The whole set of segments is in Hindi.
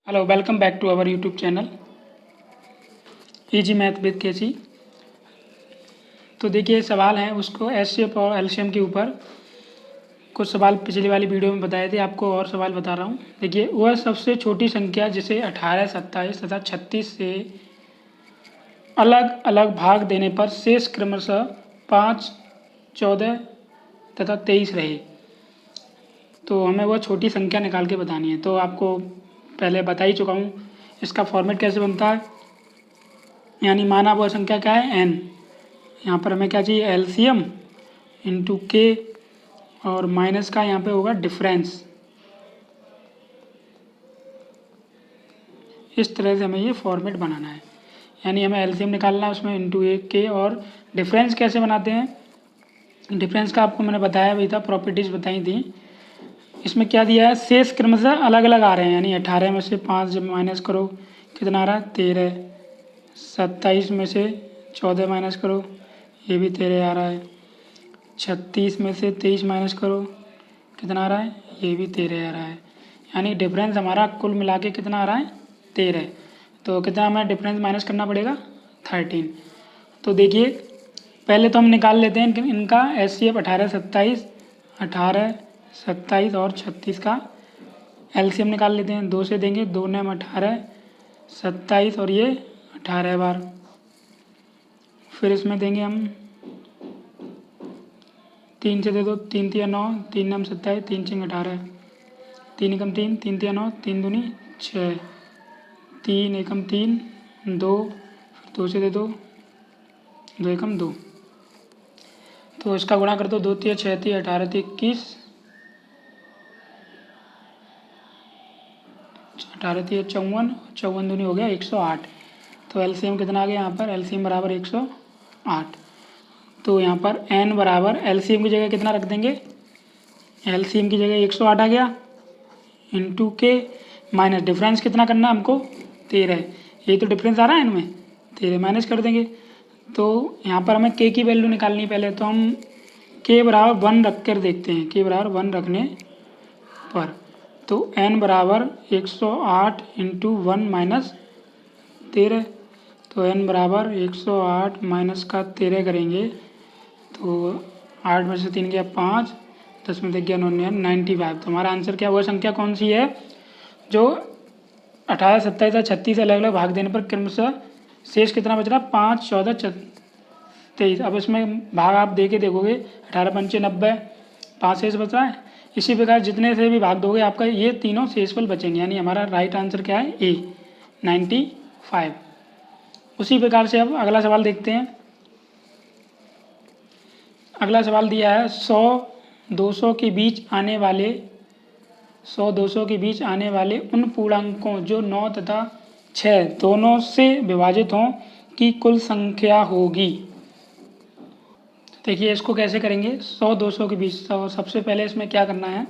Hello, welcome back to our YouTube channel easy math with KC. तो देखिए सवाल हैं, उसको एचसीएफ और एलसीएम के ऊपर कुछ सवाल पिछली वाली वीडियो में बताए थे, आपको और सवाल बता रहा हूँ। देखिए, वह सबसे छोटी संख्या जिसे 18, 27 तथा 36 से अलग अलग भाग देने पर शेष क्रमशः 5, 14 तथा 23 रहे, तो हमें वह छोटी संख्या निकाल के बतानी है। तो आपको पहले बता ही चुका हूँ इसका फॉर्मेट कैसे बनता है। यानी माना वह संख्या क्या है, n। यहाँ पर हमें क्या चाहिए, एलसीएम इंटू के, और माइनस का यहाँ पे होगा डिफरेंस। इस तरह से हमें ये फॉर्मेट बनाना है। यानी हमें एलसीएम निकालना है, उसमें इंटू एक के, और डिफरेंस कैसे बनाते हैं। डिफरेंस का आपको मैंने बताया भी था, प्रॉपर्टीज़ बताई थी। इसमें क्या दिया है, शेष क्रमशः अलग अलग आ रहे हैं। यानी 18 में से 5 जब माइनस करो कितना आ रहा है, 13। 27 में से 14 माइनस करो, ये भी 13 आ रहा है। 36 में से 23 माइनस करो, कितना आ रहा है, ये भी 13 आ रहा है। यानी डिफरेंस हमारा कुल मिला के कितना आ रहा है, 13। तो कितना हमें डिफरेंस माइनस करना पड़ेगा, 13। तो देखिए पहले तो हम निकाल लेते हैं इनका एचसीएफ 18, 27, 18, 27 और 36 का एलसीएम निकाल लेते हैं। 2 से देंगे, 2 ने 18, 27 और ये 18 बार। फिर इसमें देंगे हम 3 से दे दो, 3 तिया 9, 3 नम 27, 3 चिंग 18, 3 एकम 3, 3 तिया 9, 3 दूनी 6, 3 एकम 3, 2, फिर 2 से दे दो, 2 एकम 2। तो इसका गुणा कर दो, 2 तिया 6 तिया 18 तिया 21, 18 तिया 54, 54 दूनी हो गया 108। तो एलसीएम कितना आ गया यहाँ पर, एलसीएम बराबर 108। तो यहाँ पर n बराबर एलसीएम की जगह कितना रख देंगे, एलसीएम की जगह 108 आ गया, इंटू के माइनस डिफरेंस कितना करना है हमको, 13। ये तो डिफरेंस आ रहा है इनमें, 13 माइनस कर देंगे। तो यहाँ पर हमें के की वैल्यू निकालनी है। पहले तो हम के बराबर 1 रख कर देखते हैं, के बराबर 1 रखने पर तो n बराबर 108 इंटू 1 माइनस 13। तो n बराबर 108 माइनस का 13 करेंगे तो 8 में से 3 गया 5, 10 में से गया 9, 95। तो हमारा आंसर क्या, वह संख्या कौन सी है जो 18, 27 या 36 अलग अलग भाग देने पर क्रमशः शेष कितना बच रहा है, 5, 14, 23। अब इसमें भाग आप दे के देखोगे, 18 पंचे 90, 5 शेष बच रहा है। इसी प्रकार जितने से भी भाग दोगे आपका ये तीनों शेषफल बचेंगे। यानी हमारा राइट आंसर क्या है, ए 95। उसी प्रकार से अब अगला सवाल देखते हैं। अगला सवाल दिया है 100, 200 के बीच आने वाले 100, 200 के बीच आने वाले उन पूर्णांकों जो 9 तथा 6 दोनों से विभाजित हों की कुल संख्या होगी। देखिए इसको कैसे करेंगे, 100, 200 के बीच। तो सबसे पहले इसमें क्या करना है,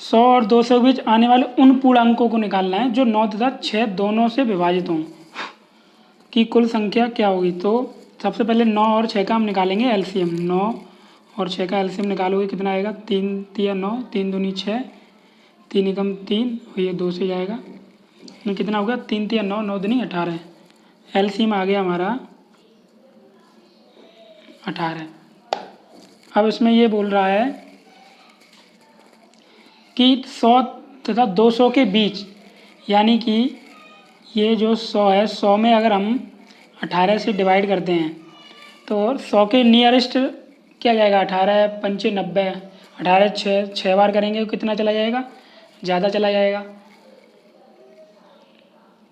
100 और 200 के बीच आने वाले उन पूर्णांकों को निकालना है जो 9 तथा 6 दोनों से विभाजित हों की कुल संख्या क्या होगी। तो सबसे पहले 9 और 6 का हम निकालेंगे एलसीएम। 9 और 6 का एलसीएम निकालोगे कितना आएगा, 3 तिया 9, 3 दूनी 6, 3 एकम 3, और ये 2 से जाएगा, ये कितना होगा, 3 तिया 9, 9 दूनी 18। एलसीएम आ गया हमारा 18। अब इसमें ये बोल रहा है कि 100 तथा 200 के बीच, यानी कि ये जो 100 है, 100 में अगर हम 18 से डिवाइड करते हैं तो 100 के नियरेस्ट क्या जाएगा, 18 पंचे 90, 18 छः बार करेंगे तो कितना चला जाएगा, ज़्यादा चला जाएगा।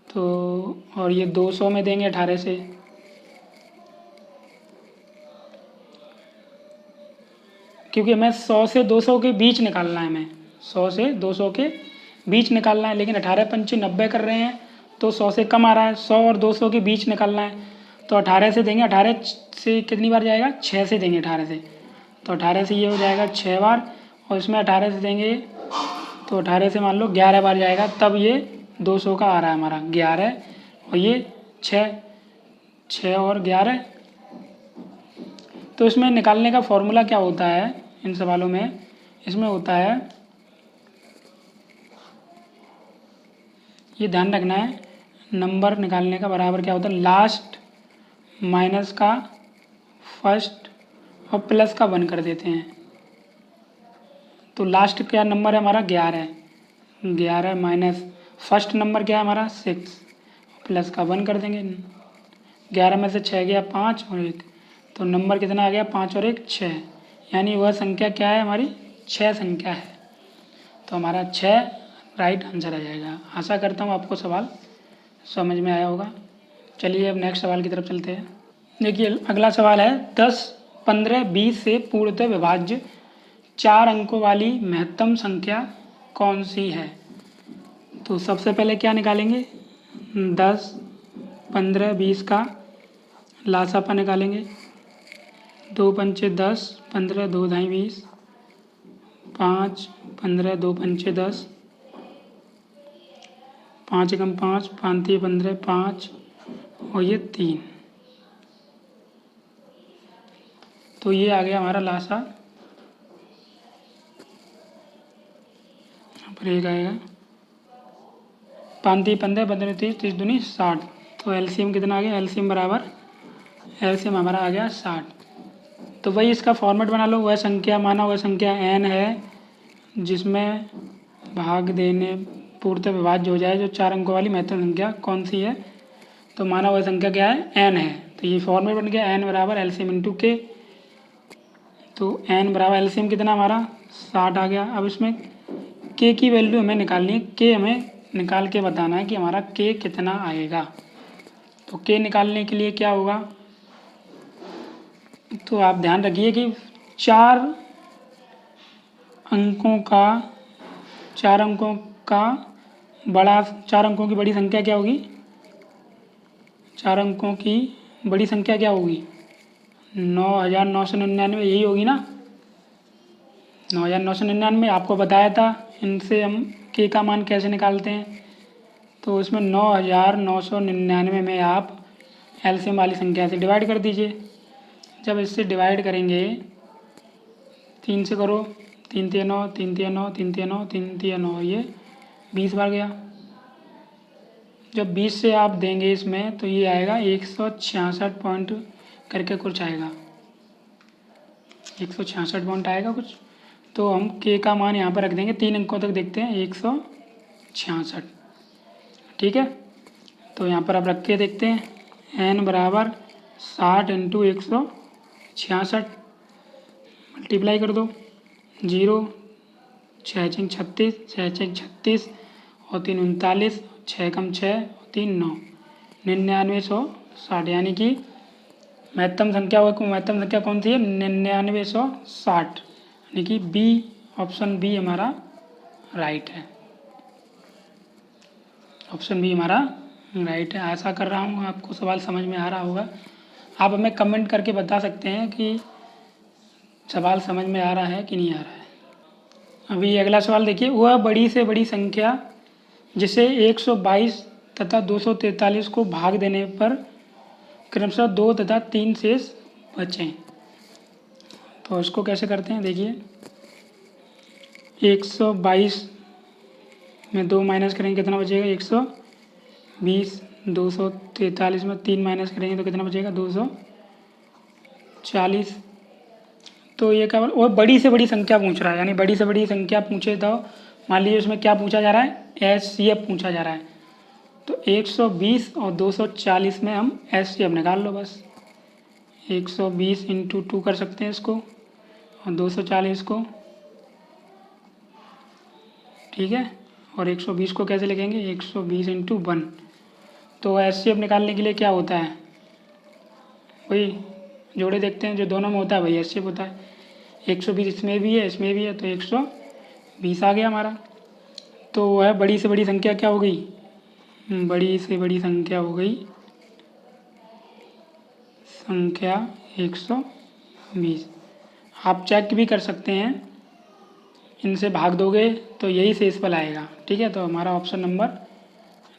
तो और ये 200 में देंगे 18 से, क्योंकि हमें 100 से 200 के बीच निकालना है, हमें 100 से 200 के बीच निकालना है। लेकिन 18 पंचे 90 कर रहे हैं तो 100 से कम आ रहा है, 100 और 200 के बीच निकालना है। तो 18 से देंगे, 18 से कितनी बार जाएगा, 6 से देंगे 18 से। तो 18 से ये हो जाएगा 6 बार, और इसमें 18 से देंगे तो 18 से मान लो 11 बार जाएगा, तब ये 200 का आ रहा है हमारा 11, और ये 6 और 11। तो इसमें निकालने का फॉर्मूला क्या होता है इन सवालों में, इसमें होता है ये ध्यान रखना है, नंबर निकालने का बराबर क्या होता है, लास्ट माइनस का फर्स्ट और प्लस का 1 कर देते हैं। तो लास्ट क्या नंबर है हमारा 11, 11 माइनस फर्स्ट नंबर क्या है हमारा 6, प्लस का 1 कर देंगे। 11 में से 6 गया 5 और 1, तो नंबर कितना आ गया 5 और 1 6, यानी वह संख्या क्या है हमारी 6 संख्या है। तो हमारा 6 राइट आंसर आ जाएगा। आशा करता हूँ आपको सवाल समझ में आया होगा। चलिए अब नेक्स्ट सवाल की तरफ चलते हैं। देखिए अगला सवाल है 10, 15, 20 से पूर्णतः विभाज्य 4 अंकों वाली महत्तम संख्या कौन सी है। तो सबसे पहले क्या निकालेंगे, 10, 15, 20 का लासापा निकालेंगे। 2 पंचे 10, 15, 2 ढाई 20, 5, 15, 2 पंचे 10, 5 एकम 5, 5 3 15, 5 और ये 3। तो ये आ गया हमारा लासा, यहाँ पर एक आएगा 5 3 15, 15 30, 30 दूनी 60। तो एलसीएम कितना आ गया, एलसीएम बराबर एलसीएम हमारा आ गया 60। तो वही इसका फॉर्मेट बना लो, वह संख्या माना वह संख्या n है जिसमें भाग देने पूर्णतः विभाज्य हो जाए जो 4 अंकों वाली महत्तम संख्या कौन सी है। तो माना वह संख्या क्या है n है, तो ये फॉर्मेट बन गया n बराबर एलसीएम इंटू के। तो n बराबर एलसीएम कितना हमारा 60 आ गया। अब इसमें k की वैल्यू हमें निकालनी है, k हमें निकाल के बताना है कि हमारा k कितना आएगा। तो k निकालने के लिए क्या होगा, तो आप ध्यान रखिए कि 4 अंकों की बड़ी संख्या क्या होगी, 4 अंकों की बड़ी संख्या क्या होगी 9999, यही होगी ना 9999। आपको बताया था इनसे हम के का मान कैसे निकालते हैं। तो इसमें 9999 में आप एलसीएम वाली संख्या से डिवाइड कर दीजिए। जब इससे डिवाइड करेंगे 3 से करो, 3 3 9, 3 3 9, 3 3 9, 3 3 9, ये 20 बार गया। जब 20 से आप देंगे इसमें तो ये आएगा 166 पॉइंट करके कुछ आएगा, 166 पॉइंट आएगा कुछ। तो हम के का मान यहाँ पर रख देंगे, 3 अंकों तक देखते हैं 166, ठीक है। तो यहाँ पर आप रख के देखते हैं n बराबर 60 इंटू 166, मल्टीप्लाई कर दो, 0 6 6 36, 6 6 36 और 3 39, 6 कम 6 और 3 9, 9960, यानी कि महत्तम संख्या कौन सी है 9960, यानी कि बी, ऑप्शन बी हमारा राइट है, ऑप्शन बी हमारा राइट है। आशा कर रहा हूँ आपको सवाल समझ में आ रहा होगा। आप हमें कमेंट करके बता सकते हैं कि सवाल समझ में आ रहा है कि नहीं आ रहा है। अभी अगला सवाल देखिए, वह बड़ी से बड़ी संख्या जिसे 122 तथा 243 को भाग देने पर क्रमशः 2 तथा 3 शेष बचें। तो इसको कैसे करते हैं, देखिए 122 में 2 माइनस करेंगे कितना बचेगा 120, 243 में 3 माइनस करेंगे तो कितना बचेगा 240। तो ये क्या, वो बड़ी से बड़ी संख्या पूछ रहा है, यानी बड़ी से बड़ी संख्या पूछे तो मान लीजिए उसमें क्या पूछा जा रहा है एचसीएफ पूछा जा रहा है। तो 120 और 240 में हम एचसीएफ निकाल लो बस, 120 इंटू 2 कर सकते हैं इसको और 240 को, ठीक है। और 120 को कैसे लिखेंगे 120 इंटू 1। तो एचसीएफ निकालने के लिए क्या होता है, वही जोड़े देखते हैं जो दोनों में होता है वही एचसीएफ होता है। 120 इसमें भी है इसमें भी है, तो 120 आ गया हमारा। तो वह बड़ी से बड़ी संख्या क्या हो गई, बड़ी से बड़ी संख्या हो गई संख्या 120। आप चेक भी कर सकते हैं, इनसे भाग दोगे तो यही शेषफल आएगा, ठीक है। तो हमारा ऑप्शन नंबर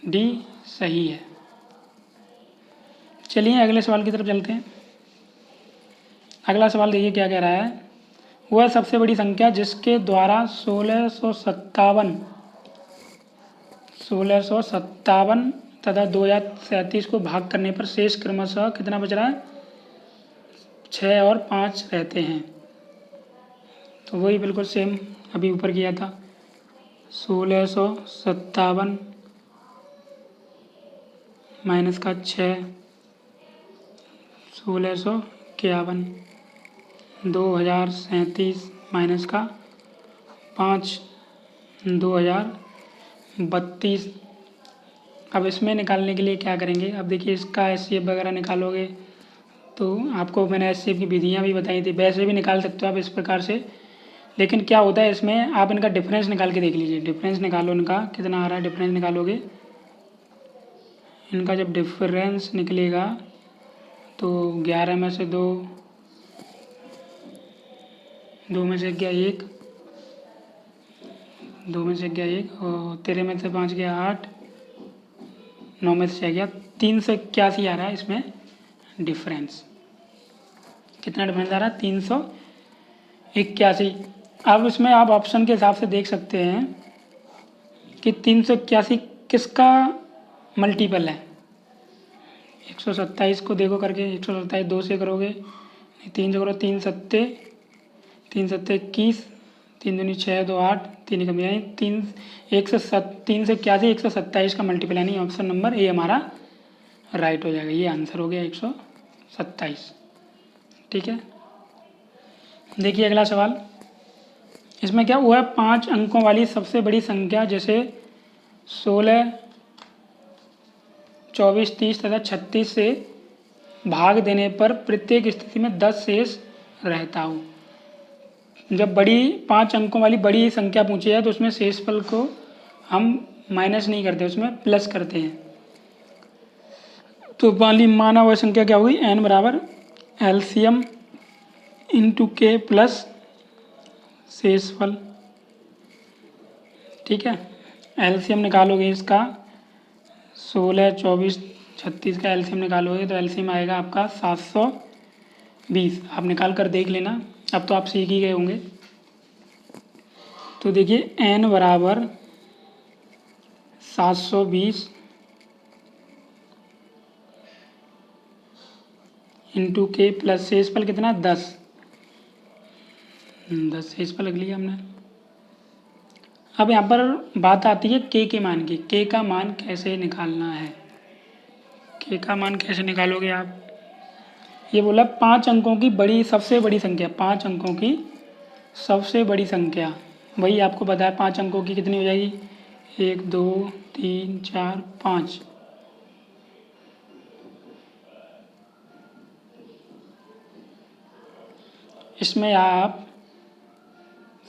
डी सही है। चलिए अगले सवाल की तरफ चलते हैं। अगला सवाल देखिए क्या कह रहा है, वह सबसे बड़ी संख्या जिसके द्वारा 1657 1657 तथा 2037 को भाग करने पर शेष क्रमशः कितना बच रहा है? 6 और 5 रहते हैं। तो वही बिल्कुल सेम अभी ऊपर किया था। 1657 माइनस का 6, 1651, 2037 माइनस का 5, 2032। अब इसमें निकालने के लिए क्या करेंगे? अब देखिए इसका एचसीएफ वगैरह निकालोगे तो आपको मैंने एचसीएफ की विधियाँ भी बताई थी, वैसे भी निकाल सकते हो आप इस प्रकार से। लेकिन क्या होता है इसमें, आप इनका डिफरेंस निकाल के देख लीजिए। डिफरेंस निकालो, इनका कितना आ रहा है, डिफरेंस निकालोगे। इनका जब डिफरेंस निकलेगा तो 11 में से 2, 2 में से गया 1, 2 में से गया 1 और 13 में से 5 गया 8, 9 में से गया 381 आ रहा है इसमें डिफरेंस। कितना डिफरेंस आ रहा है? 381। अब इसमें आप ऑप्शन के हिसाब से देख सकते हैं कि 381 किसका मल्टीपल है। 127 को देखो करके, 127 2 से करोगे, 3 से करो, 3 सत्ते 21, 3 दूनी 6, 2 8, 3 कम यानी 381 का मल्टीपल यानी ऑप्शन नंबर ए हमारा राइट हो जाएगा। ये आंसर हो गया 127। ठीक है, देखिए अगला सवाल। इसमें क्या हुआ है? 5 अंकों वाली सबसे बड़ी संख्या जैसे 16, 24, 30 तथा 36 से भाग देने पर प्रत्येक स्थिति में 10 शेष रहता हो। जब 5 अंकों वाली बड़ी संख्या पूछी है तो उसमें शेषफल को हम माइनस नहीं करते, उसमें प्लस करते हैं। तो माना वह संख्या क्या होगी? n बराबर एलसीएम इंटू के प्लस शेषफल। ठीक है, एलसीएम निकालोगे इसका 16, 24, 36 का एलसीएम निकालोगे तो एलसीएम आएगा आपका 720। आप निकाल कर देख लेना, अब तो आप सीख ही गए होंगे। तो देखिए n बराबर 720 इंटू के प्लस शेषफल कितना? 10 शेषफल लिख लिया हमने। अब यहाँ पर बात आती है के मान की। के का मान कैसे निकालना है? के का मान कैसे निकालोगे आप? ये बोला 5 अंकों की सबसे बड़ी संख्या, 5 अंकों की सबसे बड़ी संख्या। वही आपको पता है 5 अंकों की कितनी हो जाएगी? 1 2 3 4 5। इसमें आप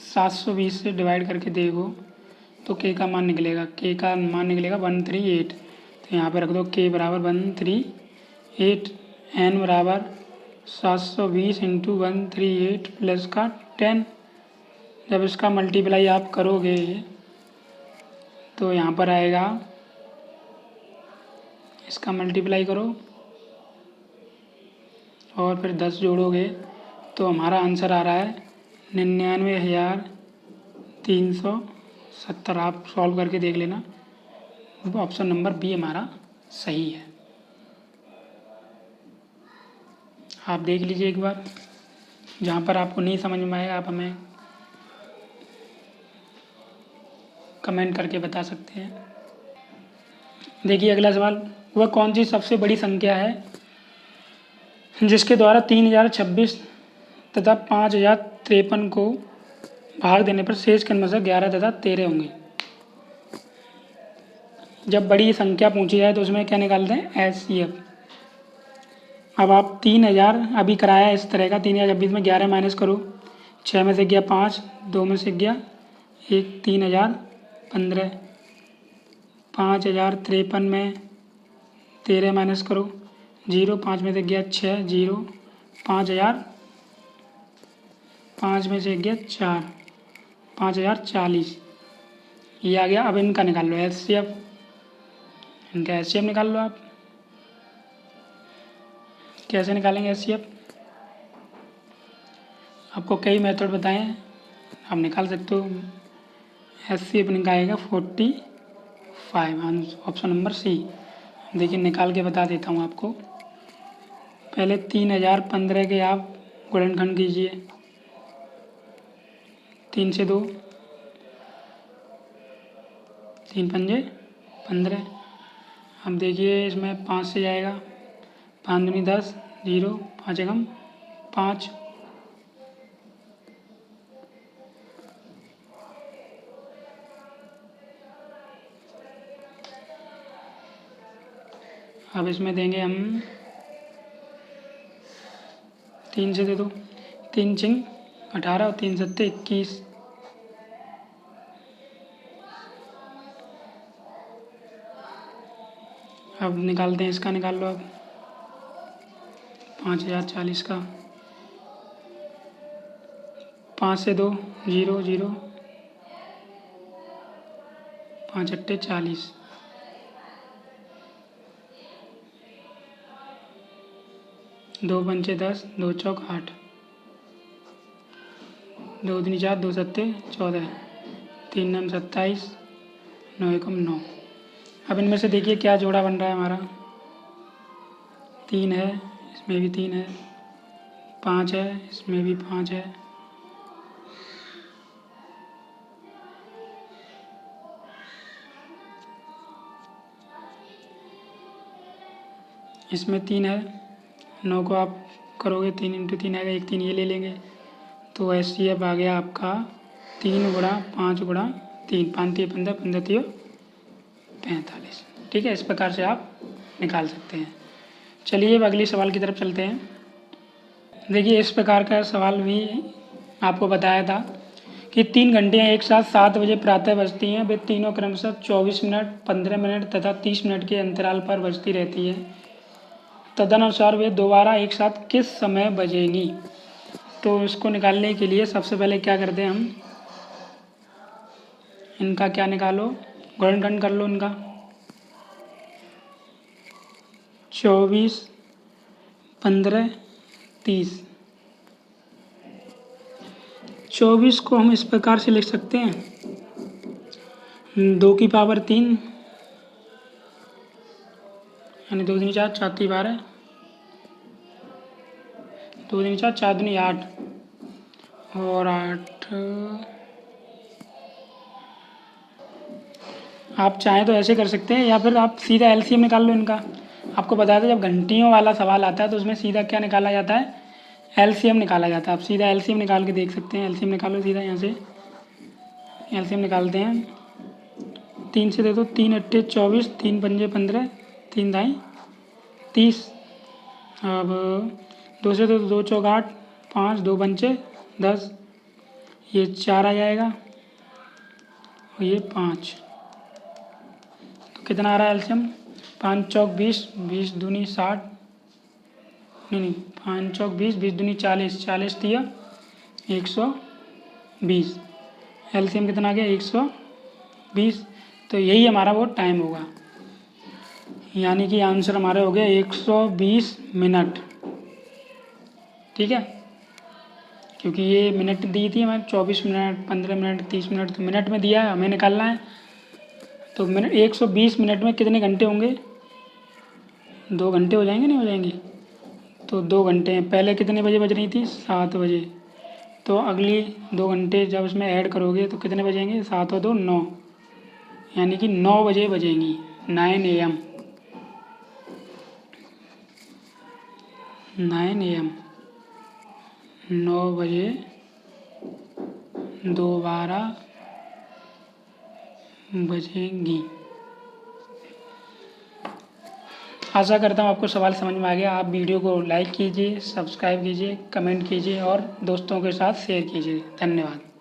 720 से डिवाइड करके देखो तो के का मान निकलेगा। के का मान निकलेगा 138। तो यहाँ पे रख दो के बराबर 138। n बराबर 720 इंटू 138 प्लस का 10। जब इसका मल्टीप्लाई आप करोगे तो यहाँ पर आएगा, इसका मल्टीप्लाई करो और फिर 10 जोड़ोगे तो हमारा आंसर आ रहा है 99,370। आप सॉल्व करके देख लेना, ऑप्शन नंबर बी हमारा सही है। आप देख लीजिए एक बार, जहाँ पर आपको नहीं समझ में आएगा आप हमें कमेंट करके बता सकते हैं। देखिए अगला सवाल, वह कौन सी सबसे बड़ी संख्या है जिसके द्वारा 3026 तथा 5053 को भाग देने पर शेष क्रमशः 11 तथा 13 होंगे। जब बड़ी संख्या पूछी जाए तो उसमें क्या निकालते हैं? एचसीएफ। अब आप 3000 अभी कराया इस तरह का, 3026 में 11 माइनस करो, 6 में से गया 5, 2 में से गया 1, 3015, 5053 में 13 माइनस करो, 0, 5 में से गया 6, 0, 5000, 5 में से गया 4, 5040, ये आ गया। अब इनका निकाल लो एचसीएफ, इनका एचसीएफ निकाल लो आप। कैसे निकालेंगे एचसीएफ? आपको कई मेथड बताएं, आप निकाल सकते हो। एचसीएफ निकालेगा 44 5, ऑप्शन नंबर सी। देखिए निकाल के बता देता हूँ आपको। पहले 3015 के आप गुणनखंड कीजिए। 3 से 2, 3 पंजे 15। अब देखिए इसमें 5 से जाएगा, 5 दूनी 10, 0, 5 एकम 5। अब इसमें देंगे हम 3 से दे दो, 3 चिंग 18 और 3 सत्ते 21। अब निकालते हैं इसका, निकाल लो अब 5040 का। 5 से 2, 0, 0, 5 अट्टे 40। 2 पंचे 10, 2 चौक 8, 2 दूनी 4, 2 सत्ते 14, 3 नम 27, 9 एकम 9। अब इनमें से देखिए क्या जोड़ा बन रहा है हमारा। 3 है, इसमें भी 3 है, 5 है, इसमें भी 5 है, इसमें 3 है। 9 को आप करोगे 3 इंटू 3 आएगा, 1 3 ये ले लेंगे तो एचसीएफ आ गया आपका 3 गुणा 5 गुणा 3, 5 3 15, 15 3 45। ठीक है, इस प्रकार से आप निकाल सकते हैं। चलिए अब अगली सवाल की तरफ चलते हैं। देखिए इस प्रकार का सवाल भी आपको बताया था कि 3 घंटियाँ एक साथ 7 बजे प्रातः बजती हैं। वे तीनों क्रमशः 24 मिनट, 15 मिनट तथा 30 मिनट के अंतराल पर बजती रहती है। तदनुसार वे दोबारा एक साथ किस समय बजेंगी। तो इसको निकालने के लिए सबसे पहले क्या करते हैं हम, इनका क्या निकालो, गुणनखंड कर लो इनका। 24, 15, 30। 24 को हम इस प्रकार से लिख सकते हैं, 2 की पावर 3 यानी 2 दूनी 4, 4 3 12, 2 दूनी 4, 4 दूनी 8 और 8। आप चाहें तो ऐसे कर सकते हैं या फिर आप सीधा एलसीएम निकाल लो इनका। आपको बताया था जब घंटियों वाला सवाल आता है तो उसमें सीधा क्या निकाला जाता है, एलसीएम निकाला जाता है। आप सीधा एलसीएम निकाल के देख सकते हैं। एलसीएम निकालो सीधा, यहाँ से एलसीएम निकालते हैं। 3 से दे दो, 3 अट्ठे 24, 3 पंजे 15, 3 दाई 30। अब 2 से दे दो, 2 चौक 8, 5, 2 पंचे 10, ये 4 आ जाएगा और ये 5। तो कितना आ रहा है एलसीएम, 5 चौक 20, 20 दूनी 60, नहीं 5 चौक 20, 20 दूनी 40, 40 दिया 120। एलसीएम कितना आ गया 120। तो यही हमारा वो टाइम होगा, यानी कि आंसर हमारे हो गया 120 मिनट। ठीक है, क्योंकि ये मिनट दी थी हमें 24 मिनट, 15 मिनट, 30 मिनट, तो मिनट में दिया है, हमें निकालना है। तो मिनट 120 मिनट में कितने घंटे होंगे, 2 घंटे हो जाएंगे, नहीं हो जाएंगे। तो 2 घंटे हैं। पहले कितने बजे बज रही थी, 7 बजे। तो अगली 2 घंटे जब इसमें ऐड करोगे तो कितने बजेंगे, 7 और 2 9, यानी कि 9 बजे बजेंगी, 9 AM, 9 AM, 9 बजे दोबारा बजेंगी। आशा करता हूँ आपको सवाल समझ में आ गया। आप वीडियो को लाइक कीजिए, सब्सक्राइब कीजिए, कमेंट कीजिए और दोस्तों के साथ शेयर कीजिए। धन्यवाद।